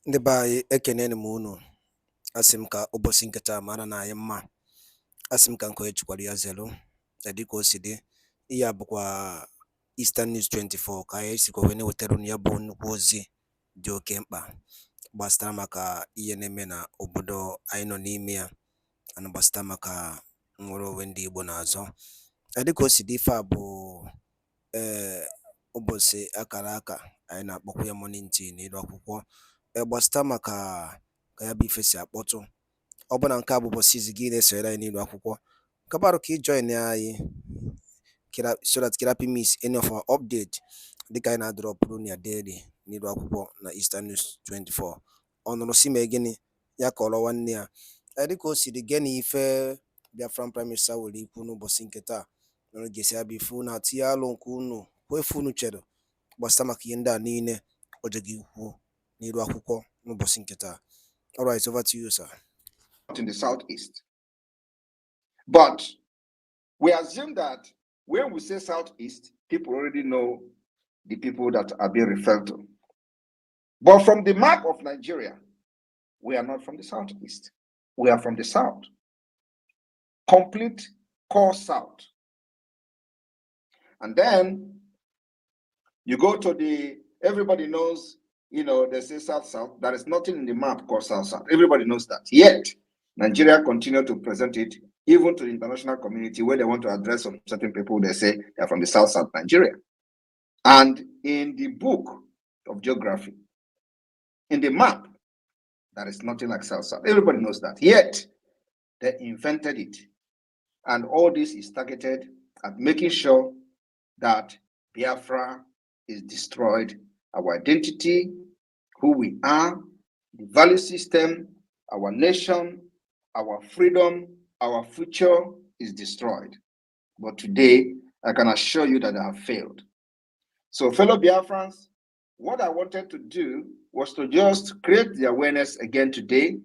Ndị be anyị ekeneni m unu. Asị m ka ụbọchị nke taa mara na anyị mma. Asị m ka nke onye chikwara ya zelu. Dịka o si dị, ihe a bụkwa Eastern News 24 ka anyị sikwa wee na-ewetara unu ya bụ nnukwu ozi dị oke mkpa gbasara maka ihe na-eme na obodo anyị nọ n'ime ya, na gbasara maka nnwere onwe ndị Igbo na-azọ. Dịka o si dị, ife a bụ ụbọchị akara aka anyị na-akpọkwa ya morning tea n'ilu akwụkwọ gbasara maka ka ya bụ ife si akpọtụ. Ọ bụ na nke a bụ ụbọchị izi gị na-esonyere anyị n'ilu akwụkwọ, kabarụ ka ị join anyị so that you can miss any of our update dịka anyị na-adrọpụrụ ya daily n'ilu akwụkwọ na Eastern News 24. Ọ nụrụ si mee gịnị ya kọrọ nwanne ya. Dịka o si dị, gịnị ife Biafran Prime Minister were ikwu n'ụbọchị nke taa nọrọ ga-esi abịa ife unu atinye alụ nke unu kwuo efe unu chere gbasara maka ihe ndị a niile o ji gị kwuo n'ilu akwụkwọ n'ụbọchị nke taa. All right, over to you, sir. In the southeast. But we assume that when we say southeast, people already know the people that are being referred to. But from the map of Nigeria, we are not from the southeast. We are from the south. Complete core south. And then you go to everybody knows, they say south-south. There is nothing in the map called south-south. Everybody knows that. Yet, Nigeria continue to present it even to the international community where they want to address some certain people. They say they're from the south-south Nigeria. And in the book of geography, in the map, there is nothing like south-south. Everybody knows that. Yet, they invented it. And all this is targeted at making sure that Biafra is destroyed, our identity, who we are, the value system, our nation, our freedom, our future is destroyed. But today, I can assure you that they have failed. So, fellow Biafrans, what I wanted to do was to just create the awareness again today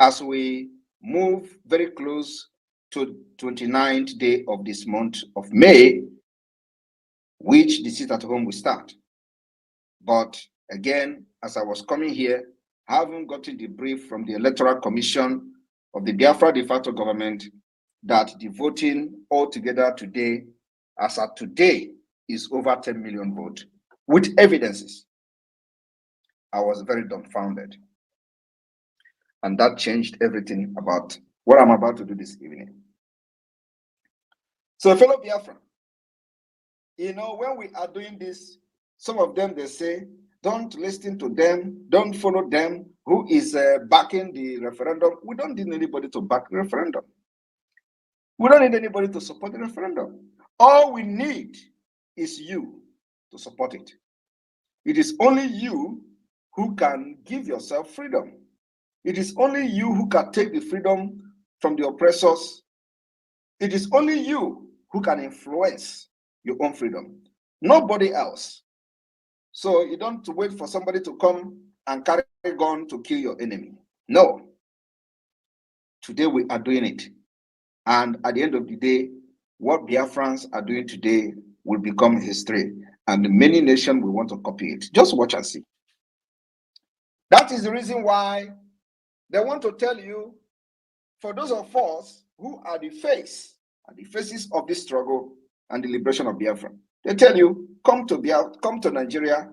as we move very close to 29th day of this month of May, which the sit at home will start. But again, as I was coming here, I haven't gotten the brief from the Electoral Commission of the Biafra de facto government that the voting altogether today, as at today, is over 10 million votes, with evidences. I was very dumbfounded. And that changed everything about what I'm about to do this evening. So, fellow Biafra, when we are doing this, some of them, they say, don't listen to them, don't follow them. Who is backing the referendum? We don't need anybody to back the referendum. We don't need anybody to support the referendum. All we need is you to support it. It is only you who can give yourself freedom. It is only you who can take the freedom from the oppressors. It is only you who can influence your own freedom. Nobody else. So you don't wait for somebody to come and carry a gun to kill your enemy. No. Today we are doing it. And at the end of the day, what Biafrans are doing today will become history. And many nations will want to copy it. Just watch and see. That is the reason why they want to tell you, for those of us who are the faces of this struggle and the liberation of Biafra, they tell you, come to Nigeria,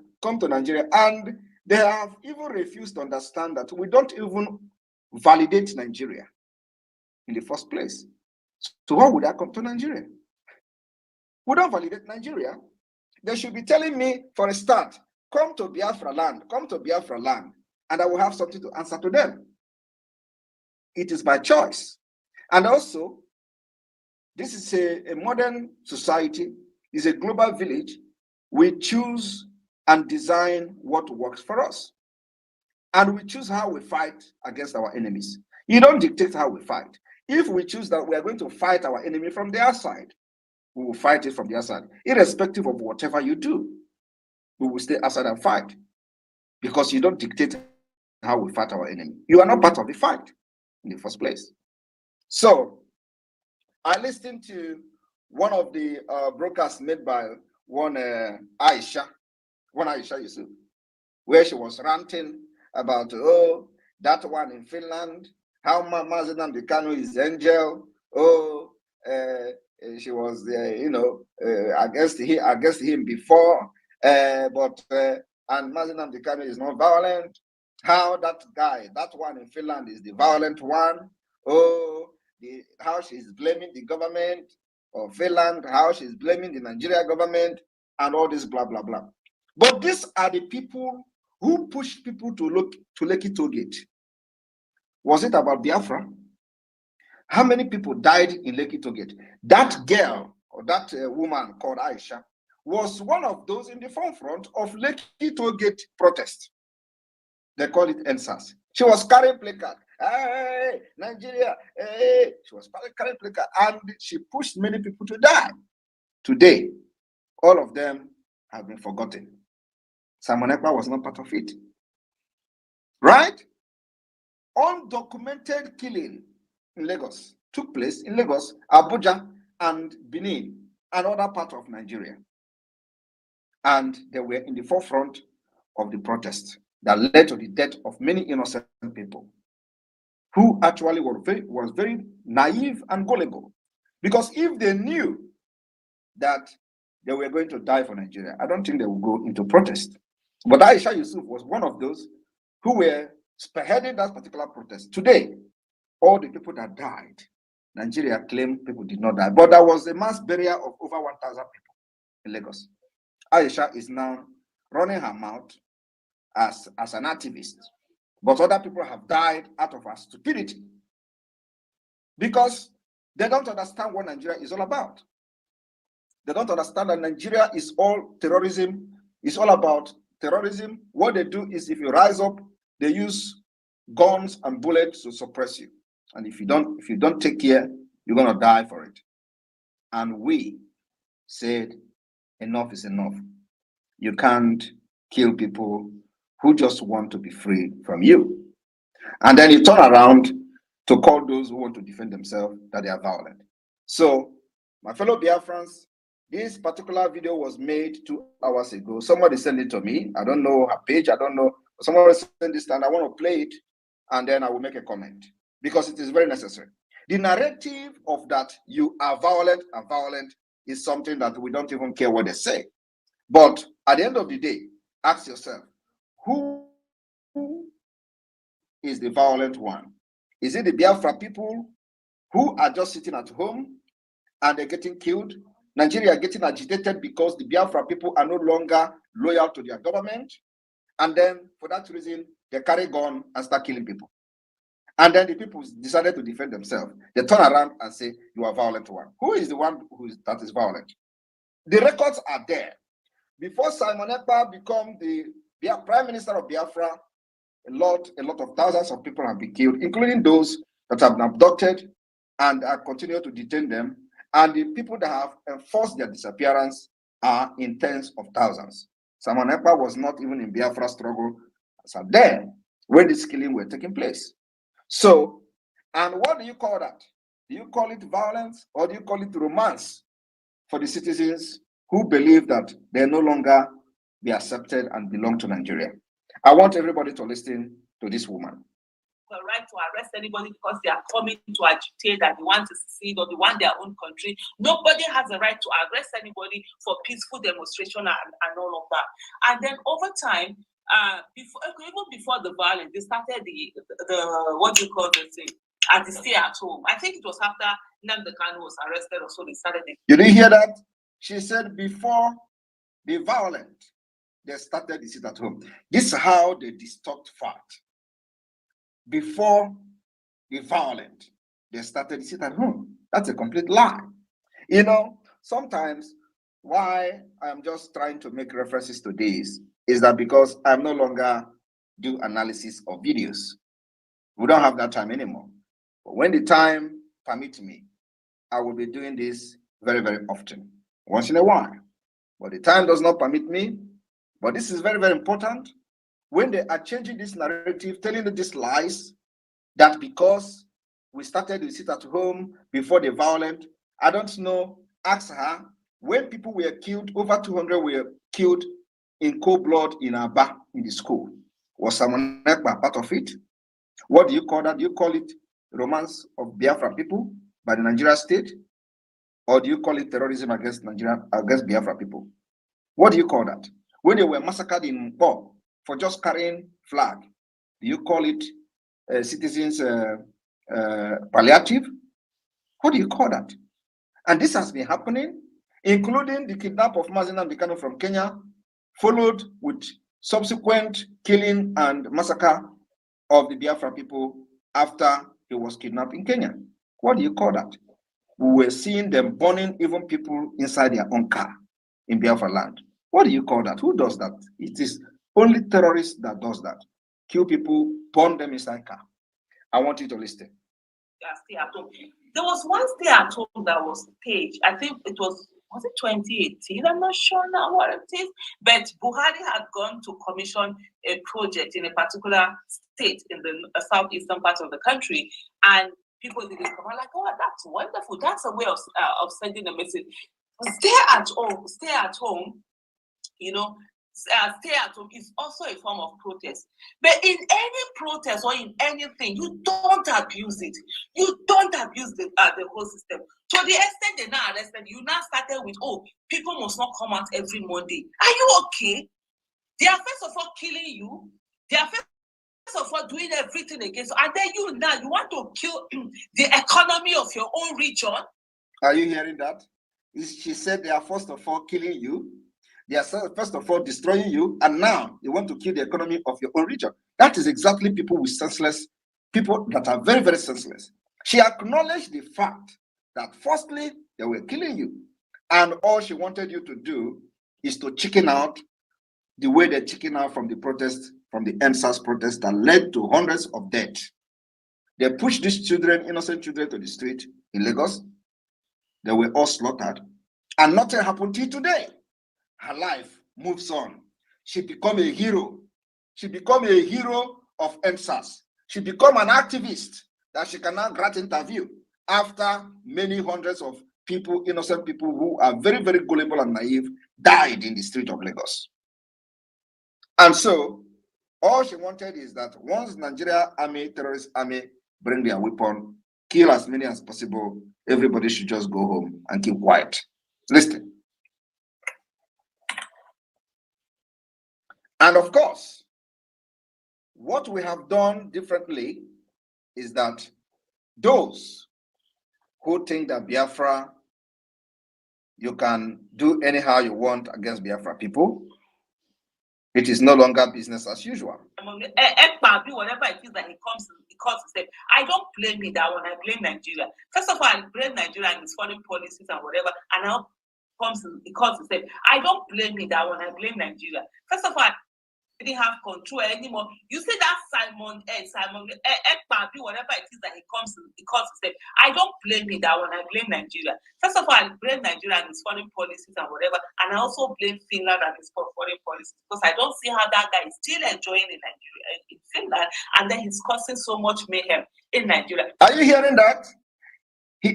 and they have even refused to understand that we don't even validate Nigeria in the first place. So why would I come to Nigeria? We don't validate Nigeria. They should be telling me, for a start, come to Biafra land, and I will have something to answer to them. It is by choice. And also, this is a modern society, it's a global village. We choose and design what works for us. And we choose how we fight against our enemies. You don't dictate how we fight. If we choose that we are going to fight our enemy from their side, we will fight it from their side. Irrespective of whatever you do, we will stay aside and fight. Because you don't dictate how we fight our enemy. You are not part of the fight in the first place. So, I listened to one of the broadcasts made by one Aisha Yusuf, where she was ranting about, oh, that one in Finland, how Mazen Nnamdi is angel. Oh, she was, against him before, but and Mazen Nnamdi is not violent. How that guy, that one in Finland, is the violent one. Oh, how she's blaming the government of Finland, how she's blaming the Nigeria government, and all this blah blah blah. But these are the people who pushed people to look to Lekki Toll Gate. Was it about Biafra? How many people died in Lekki Toll Gate? That girl, or that woman called Aisha, was one of those in the forefront of Lekki Toll Gate protest. They call it NSAS. She was carrying placard. Hey, Nigeria, hey. She was carrying placard, and she pushed many people to die. Today, all of them have been forgotten. Simon Ekpa was not part of it. Right? Undocumented killing in Lagos took place in Lagos, Abuja, and Benin, and other parts of Nigeria. And they were in the forefront of the protest that led to the death of many innocent people who actually was very naive and gullible. Because if they knew that they were going to die for Nigeria, I don't think they would go into protest. But Aisha Yusuf was one of those who were spearheading that particular protest. Today, all the people that died, Nigeria claimed people did not die. But there was a mass burial of over 1,000 people in Lagos. Aisha is now running her mouth as an activist. But other people have died out of our stupidity because they don't understand what Nigeria is all about. They don't understand that Nigeria is all terrorism. It's all about terrorism. What they do is if you rise up, they use guns and bullets to suppress you. And if you don't take care, you're gonna die for it. And we said, enough is enough. You can't kill people who just want to be free from you. And then you turn around to call those who want to defend themselves that they are violent. So, my fellow Biafrans, this particular video was made 2 hours ago. Somebody sent it to me. I don't know her page. I don't know. Somebody sent this, and I want to play it, and then I will make a comment because it is very necessary. The narrative of that you are violent and violent is something that we don't even care what they say. But at the end of the day, ask yourself, who is the violent one? Is it the Biafra people who are just sitting at home and they're getting killed? Nigeria are getting agitated because the Biafra people are no longer loyal to their government. And then for that reason, they carry gun and start killing people. And then the people decided to defend themselves. They turn around and say, you are a violent one. Who is the one that is violent? The records are there. Before Simon Ekpa became the Prime Minister of Biafra, a lot of thousands of people have been killed, including those that have been abducted and continue to detain them. And the people that have enforced their disappearance are in tens of thousands. Simon Ekpa was not even in Biafra struggle as a then when this killing were taking place. So, and what do you call that? Do you call it violence or do you call it romance for the citizens who believe that they no longer be accepted and belong to Nigeria? I want everybody to listen to this woman. The right to arrest anybody because they are coming to agitate that they want to secede or they want their own country. Nobody has the right to arrest anybody for peaceful demonstration and all of that. And then over time, even before the violence, they started the what do you call this thing? At the stay at home. I think it was after Nnamdi Kanu was arrested or so they started it. You didn't hear that? She said before the violence, they started the sit at home. This is how they distort fact. Before the violence, they started the sit at home. That's a complete lie. You know, sometimes why I'm just trying to make references to this is that because I'm no longer do analysis of videos. We don't have that time anymore. But when the time permits me, I will be doing this very, very often, once in a while. But the time does not permit me. But this is very, very important. When they are changing this narrative, telling you these lies, that because we started to sit at home before the violence, I don't know, ask her, when people were killed, over 200 were killed in cold blood in Aba, in the school. Was Simon Ekpa part of it? What do you call that? Do you call it romance of Biafra people by the Nigeria state? Or do you call it terrorism against Nigeria, against Biafra people? What do you call that? When they were massacred in Mpo for just carrying flag, do you call it citizens palliative? What do you call that? And this has been happening, including the kidnap of Mazi Nnamdi Kanu from Kenya, followed with subsequent killing and massacre of the Biafra people after he was kidnapped in Kenya. What do you call that? We were seeing them burning even people inside their own car in Biafra land. What do you call that? Who does that? It is only terrorists that does that. Kill people, burn them inside car. I want you to listen. Stay at home. There was one stay at home that was staged. I think it was it 2018? I'm not sure now what it is. But Buhari had gone to commission a project in a particular state in the southeastern part of the country, and people in the come like, "Oh, that's wonderful. That's a way of sending a message. Stay at home. Stay at home. You know." Stay at home is also a form of protest. But in any protest or in anything, you don't abuse it. You don't abuse the whole system. To the extent they now arrested, you now started with, oh, people must not come out every Monday. Are you okay? They are first of all killing you. They are first of all doing everything against you. And then you want to kill the economy of your own region. Are you hearing that? She said they are first of all killing you. They are first of all destroying you, and now they want to kill the economy of your own region. That is exactly people with senseless, people that are very, very senseless. She acknowledged the fact that firstly, they were killing you, and all she wanted you to do is to chicken out the way they chicken out from the protest, from the EndSARS protest that led to hundreds of deaths. They pushed these children, innocent children, to the street in Lagos. They were all slaughtered, and nothing happened till today. Her life moves on. She become a hero. She become a hero of EndSARS. She become an activist that she can now grant interview after many hundreds of people, innocent people who are very, very gullible and naive, died in the street of Lagos. And so all she wanted is that once Nigeria army, terrorist army, bring their weapon, kill as many as possible, everybody should just go home and keep quiet. Listen. And of course, what we have done differently is that those who think that Biafra, you can do anyhow you want against Biafra people, it is no longer business as usual. EKPA, whatever it is that he comes to say, I don't blame me that one, I blame Nigeria. First of all, I blame Nigeria and its foreign policies and whatever, and now he comes to say, I don't blame me that one, I blame Nigeria. First of all, didn't have control anymore. You see that Simon EKPA, whatever it is that he comes to say, I don't blame me that one, I blame Nigeria. First of all, I blame Nigeria and its foreign policies and whatever, and I also blame Finland and its foreign policies, because I don't see how that guy is still enjoying in Nigeria, in Finland, and then he's causing so much mayhem in Nigeria. Are you hearing that?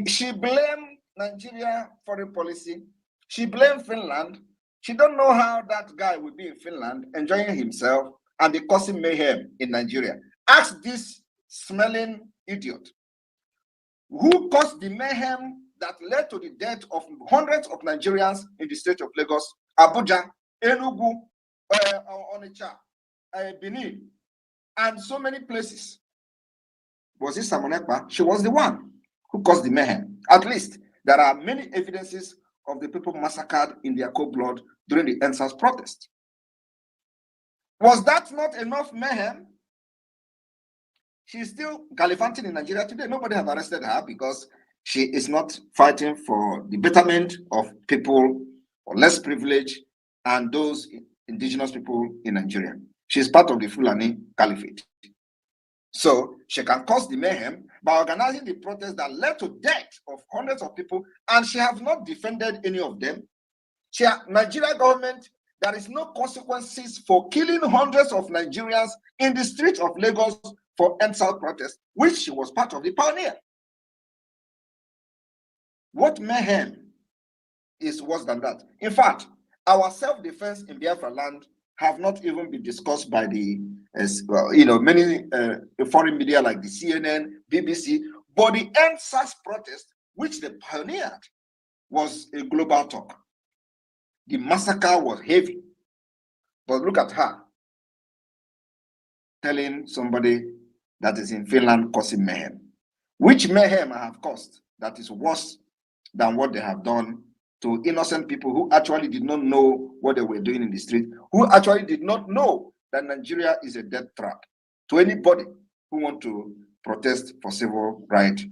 She blamed Nigeria foreign policy. She blamed Finland. She don't know how that guy will be in Finland enjoying himself and be causing mayhem in Nigeria. Ask this smelling idiot who caused the mayhem that led to the death of hundreds of Nigerians in the state of Lagos, Abuja, Enugu, Onitsha, Benin, and so many places. Was it Simon Ekpa? She was the one who caused the mayhem. At least there are many evidences of the people massacred in their cold blood during the EndSARS protest. Was that not enough mayhem? She's still gallivanting in Nigeria today. Nobody has arrested her because she is not fighting for the betterment of people or less privileged and those indigenous people in Nigeria. She's part of the Fulani Caliphate. So she can cause the mayhem by organizing the protest that led to death of hundreds of people, and she has not defended any of them. Nigeria government, there is no consequences for killing hundreds of Nigerians in the streets of Lagos for EndSARS protest, which she was part of the pioneer. What mayhem is worse than that? In fact, our self-defense in Biafra land have not even been discussed by the as well, you know, many foreign media like the CNN, BBC, but the End SARS protest, which they pioneered, was a global talk. The massacre was heavy, but look at her telling somebody that is in Finland causing mayhem. Which mayhem I have caused that is worse than what they have done to innocent people who actually did not know what they were doing in the street, who actually did not know that Nigeria is a death trap to anybody who want to protest for civil rights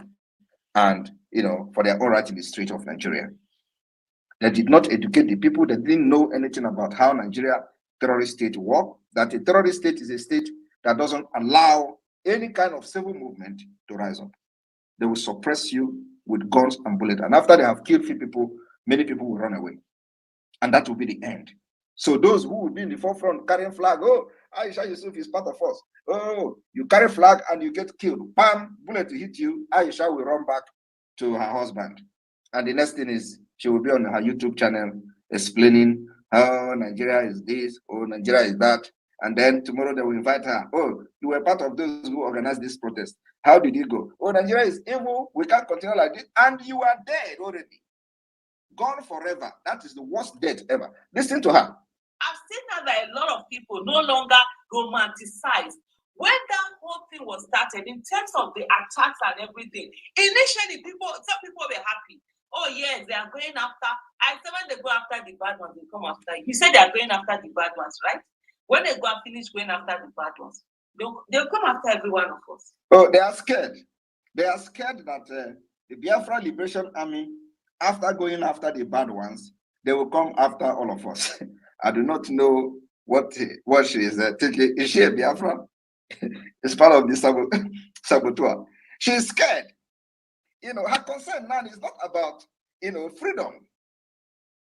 and, you know, for their own right in the street of Nigeria. They did not educate the people. They didn't know anything about how Nigeria terrorist state work, that a terrorist state is a state that doesn't allow any kind of civil movement to rise up. They will suppress you with guns and bullets. And after they have killed few people, many people will run away. And that will be the end. So those who will be in the forefront carrying flag, oh, Aisha Yusuf is part of us. Oh, you carry flag and you get killed. Bam, bullet to hit you. Aisha will run back to her husband. And the next thing is she will be on her YouTube channel explaining how Nigeria is this, or Nigeria is that. And then tomorrow they will invite her. Oh, you were part of those who organized this protest. How did it go? Oh, Nigeria is evil. We can't continue like this. And you are dead already. Gone forever. That is the worst death ever. Listen to her. I've seen now that a lot of people no longer romanticize when that whole thing was started in terms of the attacks and everything. Initially, some people were happy. Oh yes, they are going after. I said when they go after the bad ones, they come after you. You said they are going after the bad ones, right? When they go and finish going after the bad ones, they'll come after every one of us. Oh, they are scared. They are scared that the Biafra Liberation Army, after going after the bad ones, they will come after all of us. I do not know what she is thinking. Is she a Biafra? It's part of the saboteur. She is scared. You know, her concern now is not about, you know, freedom.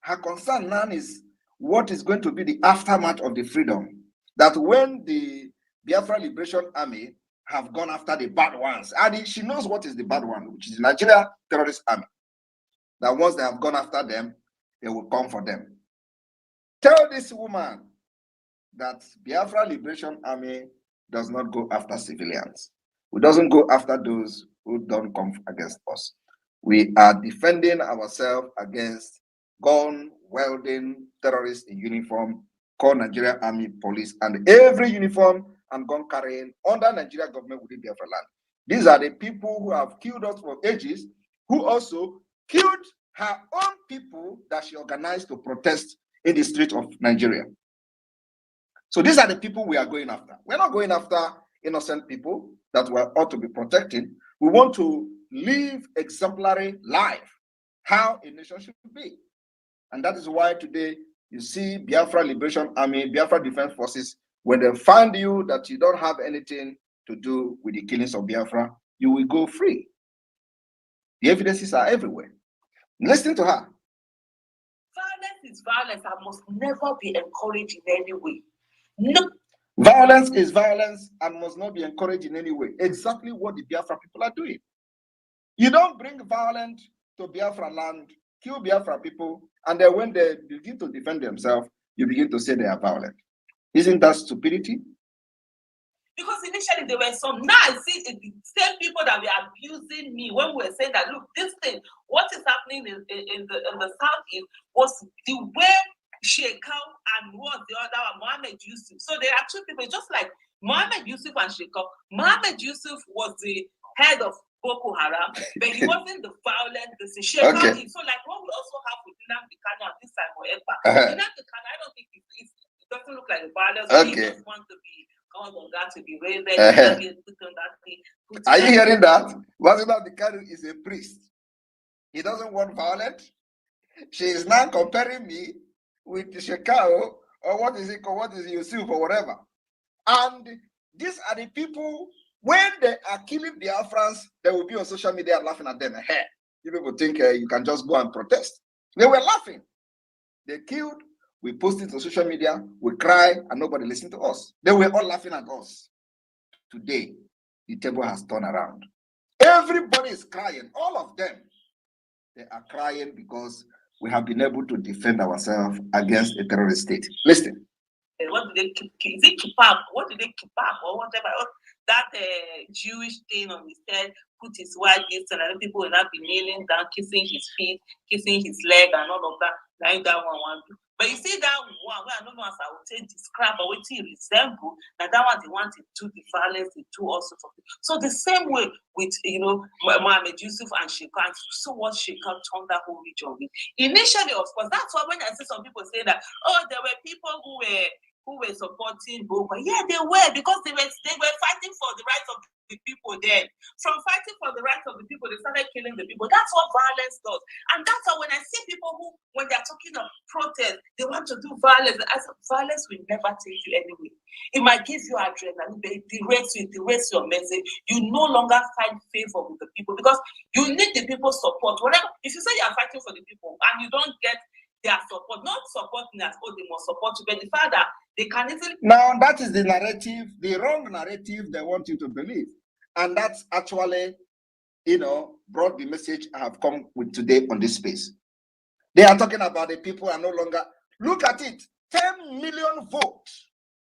Her concern now is what is going to be the aftermath of the freedom. That when the Biafra Liberation Army have gone after the bad ones, and she knows what is the bad one, which is the Nigeria Terrorist Army, that once they have gone after them, they will come for them. Tell this woman that Biafra Liberation Army does not go after civilians. We doesn't go after those who don't come against us. We are defending ourselves against gun-wielding terrorists in uniform called Nigeria Army Police, and every uniform and gun carrying under Nigeria government within Biafra land. These are the people who have killed us for ages, who also killed her own people that she organized to protest in the street of Nigeria. So these are the people we are going after. We're not going after innocent people that we ought to be protecting. We want to live exemplary life, how a nation should be. And that is why today you see Biafra Liberation Army, Biafra Defense Forces, when they find you that you don't have anything to do with the killings of Biafra, you will go free. The evidences are everywhere. Listen to her. Violence is violence and must never be encouraged in any way. No. Violence is violence and must not be encouraged in any way. Exactly what the Biafra people are doing. You don't bring violence to Biafra land, kill Biafra people, and then when they begin to defend themselves, you begin to say they are violent. Isn't that stupidity? Because initially there were some. Now I see the same people that were abusing me when we were saying that, look, this thing, what is happening in the southeast was the way Shekau and what the other one, Mohammed Yusuf. So there are two people, just like Mohammed Yusuf and Shekau. Mohammed Yusuf was the head of Boko Haram, but he wasn't the violent. Shekau. Okay. So like what we also have with Nnamdi Kanu and this time for EKPA. Nnamdi Kanu, I don't think it doesn't look like the violence. Okay. He just wants to be called on that, to be raised. Are you hearing that? Nnamdi Kanu is a priest. He doesn't want violence. She is now comparing me with Shekau, or what is it called? What is Yusuf or whatever? And these are the people, when they are killing Biafrans, they will be on social media laughing at them. Hey, you people think you can just go and protest. They were laughing. They killed, we posted on social media, we cry, and nobody listened to us. They were all laughing at us. Today, the table has turned around. Everybody is crying, all of them. They are crying because we have been able to defend ourselves against a terrorist state. Listen. what do they keep? Is it kebab? What do they kebab or whatever? That Jewish thing on his head, put his wife this, and other people will not be kneeling down, kissing his feet, kissing his leg, and all of that. Now that one. But you see that one where I don't know as I would say describe or what he resemble, now that one they want to do the violence, they do all sorts of things. So the same way with Mohammed Yusuf and Sheikha, and so what Sheikha turned that whole region with. Initially, of course, that's why when I see some people say that, oh, there were people who were supporting Boba. Yeah, they were, because they were fighting for the rights of the people then. From fighting for the rights of the people, they started killing the people. That's what violence does. And that's why when I see people who, when they're talking of protest, they want to do violence. I said, violence will never take you anywhere. It might give you adrenaline, but it derates your message. You no longer find favor with the people because you need the people's support. Whatever, if you say you're fighting for the people and you don't get their support, not supporting that, oh, they must support you, but the fact that they can easily. Now, that is the narrative, the wrong narrative they want you to believe. And that's actually, brought the message I have come with today on this space. They are talking about the people are no longer. Look at it, 10 million votes.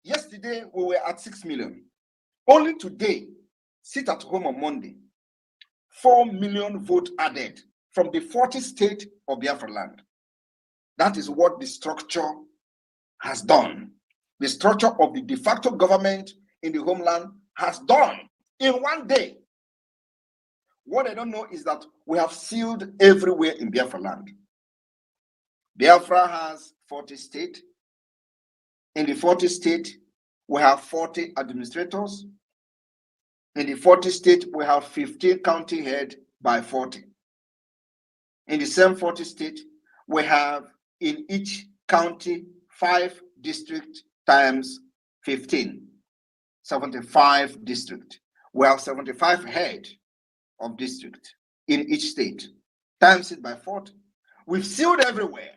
Yesterday, we were at 6 million. Only today, sit at home on Monday, 4 million votes added from the 40 states of Biafra land. That is what the structure has done. The structure of the de facto government in the homeland has done in one day. What I don't know is that we have sealed everywhere in Biafra land. Biafra has 40 states. In the 40 states, we have 40 administrators. In the 40 states, we have 15 county head by 40. In the same 40 states, we have in each county 5 districts times 15, 75 districts. We have 75 head of district in each state, times it by 40. We've sealed everywhere.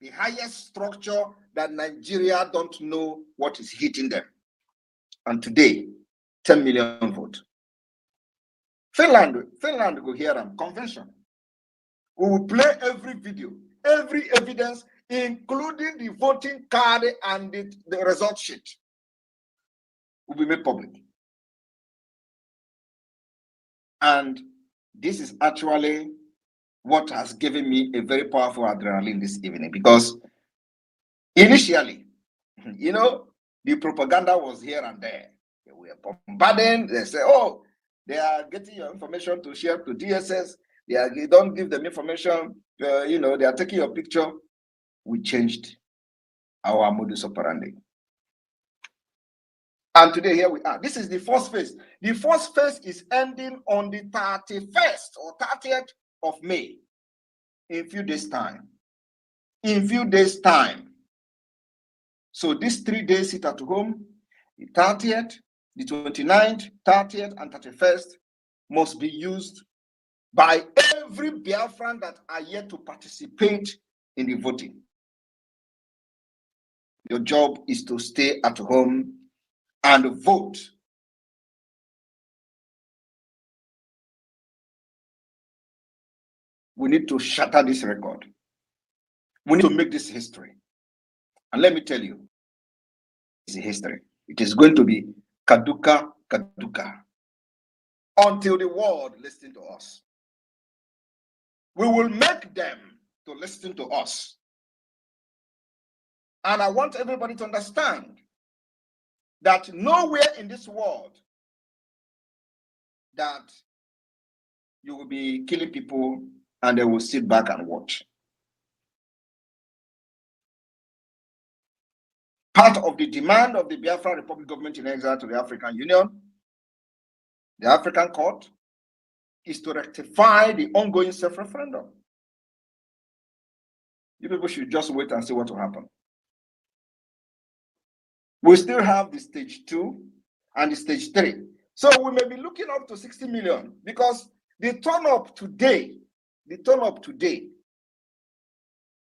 The highest structure that Nigeria don't know what is hitting them. And today, 10 million votes. Finland will hear them, convention. We will play every video, every evidence, including the voting card and the result sheet will be made public. And this is actually what has given me a very powerful adrenaline this evening, because initially, the propaganda was here and there. They were bombarding. They say, oh, they are getting your information to share to DSS. They don't give them information. They are taking your picture. We changed our modus operandi. And today, here we are. This is the first phase. The first phase is ending on the 31st or 30th of May. In a few days' time. In a few days' time. So these 3 days, sit at home, the 30th, the 29th, 30th, and 31st must be used by every Biafran that are yet to participate in the voting. Your job is to stay at home and vote. We need to shatter this record. We need to make this history. And let me tell you, it's a history. It is going to be Kaduka, Kaduka, until the world listens to us. We will make them to listen to us. And I want everybody to understand that nowhere in this world that you will be killing people and they will sit back and watch. Part of the demand of the Biafra Republic government in exile to the African Union, the African court, is to rectify the ongoing self-referendum. You people should just wait and see what will happen. We still have the stage 2 and the stage 3. So we may be looking up to 60 million because the turn up today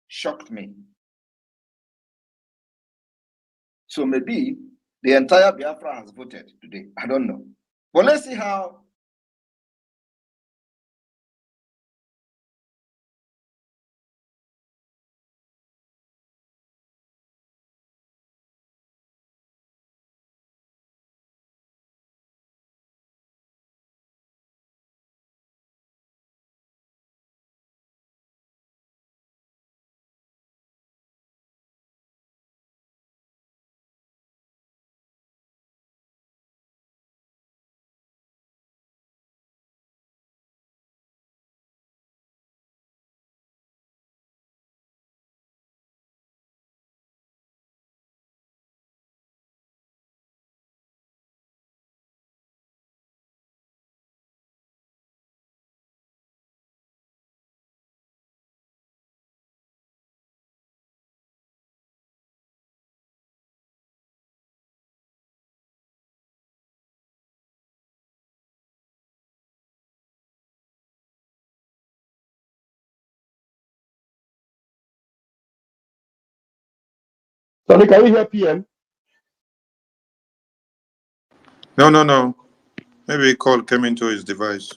shocked me. So maybe the entire Biafra has voted today. I don't know. But let's see how Sonny, can you hear PM? No. Maybe a call came into his device.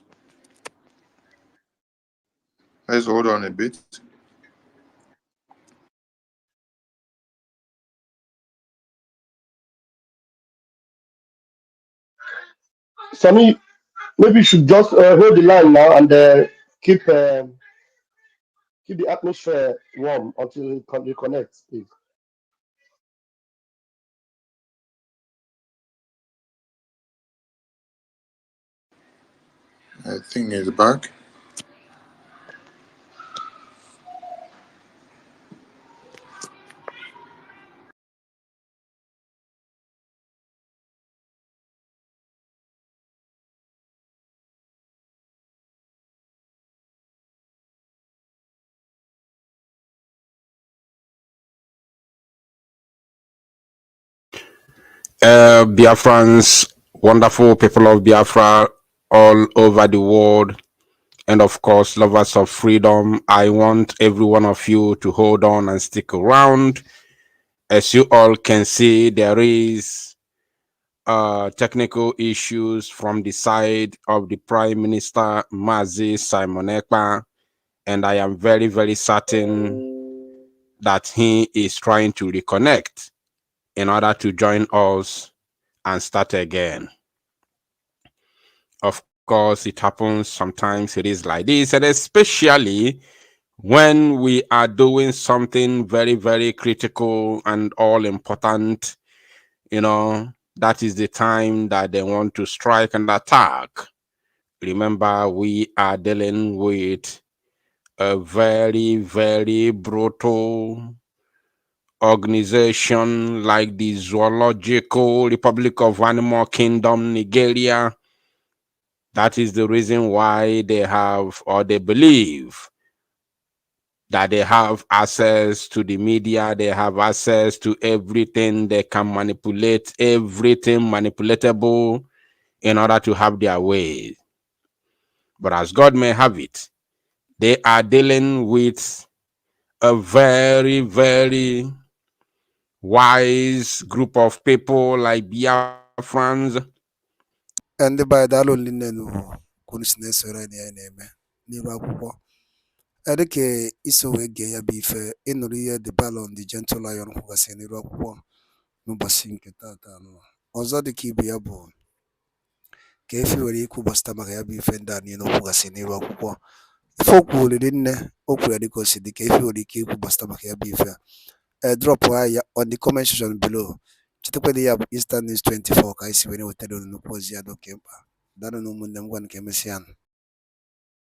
Let's hold on a bit. Sonny, maybe you should just hold the line now and keep keep the atmosphere warm until he reconnects, please. I think he's back. Biafrans, wonderful people of Biafra all over the world, and of course, lovers of freedom. I want every one of you to hold on and stick around. As you all can see, there is technical issues from the side of the Prime Minister, Mazi Simon Ekpa, and I am very, very certain that he is trying to reconnect in order to join us and start again. Of course, it happens sometimes. It is like this, and especially when we are doing something very, very critical and all important, that is the time that they want to strike and attack. Remember, we are dealing with a very, very brutal organization like the Zoological Republic of Animal Kingdom, Nigeria. That is the reason why they have, or they believe that they have access to the media, they have access to everything, they can manipulate everything manipulatable in order to have their way. But as God may have it, they are dealing with a very, very wise group of people like Biafrans. ndị be anyị daalụ nne kwunu si na-esoro anyị ya na-eme n'iru akwụkwọ dịka iso wee gee ya bụ ife ịnụrụ ihe the Ballon the Gentle Lion kwugasị n'iru akwụkwọ n'ụbọchị nke tata ọzọ dịka ibe ya bụ ka efi nwere ikwu gbasịta maka ya bụ ife ndị a niile okwugasị n'iru akwụkwọ ife okwu olili nne o kwuru ya dịka o si dị ka efi nwere ike ikwu gbasịta maka ya bụ ife drop ya on the comment section below. Chetakwa na ya bụ Eastern News 24 ka anyị si were wetara unu nnukwu ozi ya dị oke mkpa. Daalụ na ụmụnne m, gwa nke emesịa.